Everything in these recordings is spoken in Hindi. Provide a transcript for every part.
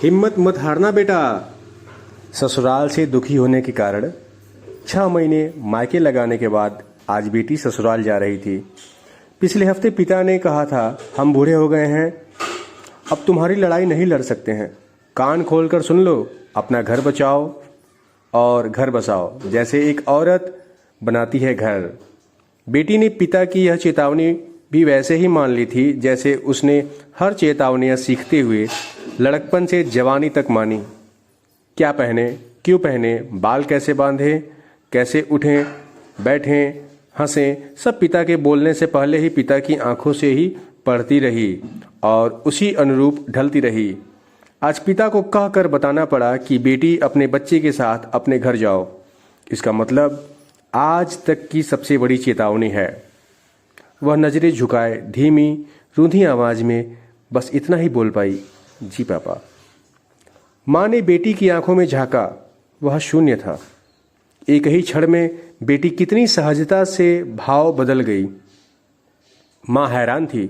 हिम्मत मत हारना बेटा। ससुराल से दुखी होने के कारण 6 महीने मायके लगाने के बाद आज बेटी ससुराल जा रही थी। पिछले हफ्ते पिता ने कहा था, हम बूढ़े हो गए हैं, अब तुम्हारी लड़ाई नहीं लड़ सकते हैं। कान खोलकर सुन लो, अपना घर बचाओ और घर बसाओ, जैसे एक औरत बनाती है घर। बेटी ने पिता की यह चेतावनी भी वैसे ही मान ली थी जैसे उसने हर चेतावनियां सीखते हुए लड़कपन से जवानी तक मानी। क्या पहने, क्यों पहने, बाल कैसे बांधे, कैसे उठें, बैठें, हंसें, सब पिता के बोलने से पहले ही पिता की आंखों से ही पढ़ती रही और उसी अनुरूप ढलती रही। आज पिता को कहकर बताना पड़ा कि बेटी अपने बच्चे के साथ अपने घर जाओ। इसका मतलब आज तक की सबसे बड़ी चेतावनी है। वह नजरें झुकाए धीमी रूंधी आवाज में बस इतना ही बोल पाई, जी पापा। माँ ने बेटी की आंखों में झांका, वह शून्य था। एक ही क्षण में बेटी कितनी सहजता से भाव बदल गई। माँ हैरान थी,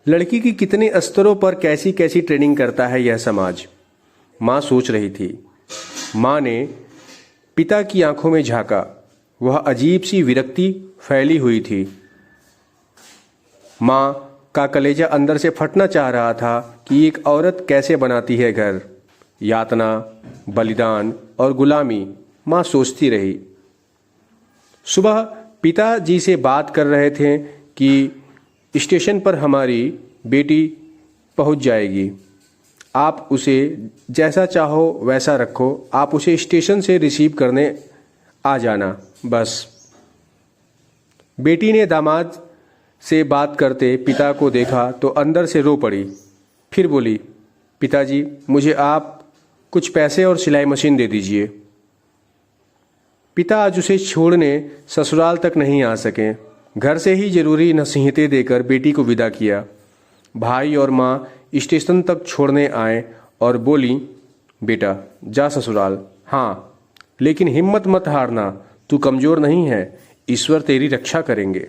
लड़की की कितने स्तरों पर कैसी कैसी ट्रेनिंग करता है यह समाज। माँ सोच रही थी। माँ ने पिता की आंखों में झांका, वह अजीब सी विरक्ति फैली हुई थी। माँ का कलेजा अंदर से फटना चाह रहा था कि एक औरत कैसे बनाती है घर। यातना, बलिदान और गुलामी, माँ सोचती रही। सुबह पिताजी से बात कर रहे थे कि स्टेशन पर हमारी बेटी पहुंच जाएगी, आप उसे जैसा चाहो वैसा रखो, आप उसे स्टेशन से रिसीव करने आ जाना बस। बेटी ने दामाद से बात करते पिता को देखा तो अंदर से रो पड़ी। फिर बोली, पिताजी मुझे आप कुछ पैसे और सिलाई मशीन दे दीजिए। पिता आज उसे छोड़ने ससुराल तक नहीं आ सके। घर से ही जरूरी नसीहतें देकर बेटी को विदा किया। भाई और माँ स्टेशन तक छोड़ने आए और बोली, बेटा जा ससुराल, हाँ लेकिन हिम्मत मत हारना, तू कमज़ोर नहीं है, ईश्वर तेरी रक्षा करेंगे।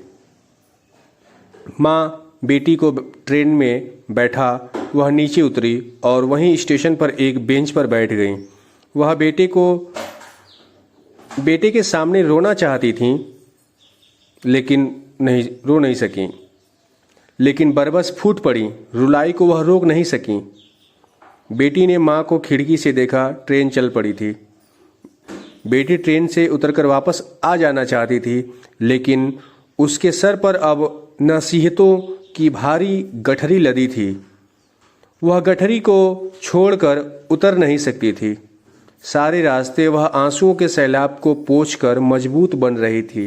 माँ बेटी को ट्रेन में बैठा वह नीचे उतरी और वहीं स्टेशन पर एक बेंच पर बैठ गई। वह बेटे के सामने रोना चाहती थी लेकिन रो नहीं सकी। लेकिन बरबस फूट पड़ी, रुलाई को वह रोक नहीं सकी। बेटी ने माँ को खिड़की से देखा, ट्रेन चल पड़ी थी। बेटी ट्रेन से उतरकर वापस आ जाना चाहती थी लेकिन उसके सर पर अब नसीहतों की भारी गठरी लदी थी। वह गठरी को छोड़कर उतर नहीं सकती थी। सारे रास्ते वह आंसुओं के सैलाब को पोंछकर मजबूत बन रही थी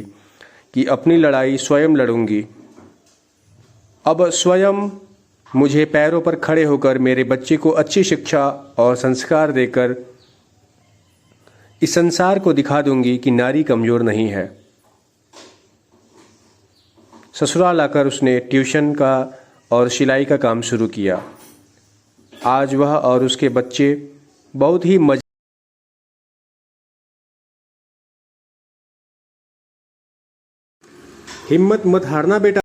कि अपनी लड़ाई स्वयं लड़ूंगी। अब स्वयं मुझे पैरों पर खड़े होकर मेरे बच्चे को अच्छी शिक्षा और संस्कार देकर इस संसार को दिखा दूंगी कि नारी कमजोर नहीं है। ससुराल आकर उसने ट्यूशन का और सिलाई का काम शुरू किया। आज वह और उसके बच्चे बहुत ही हिम्मत मत हारना बेटा।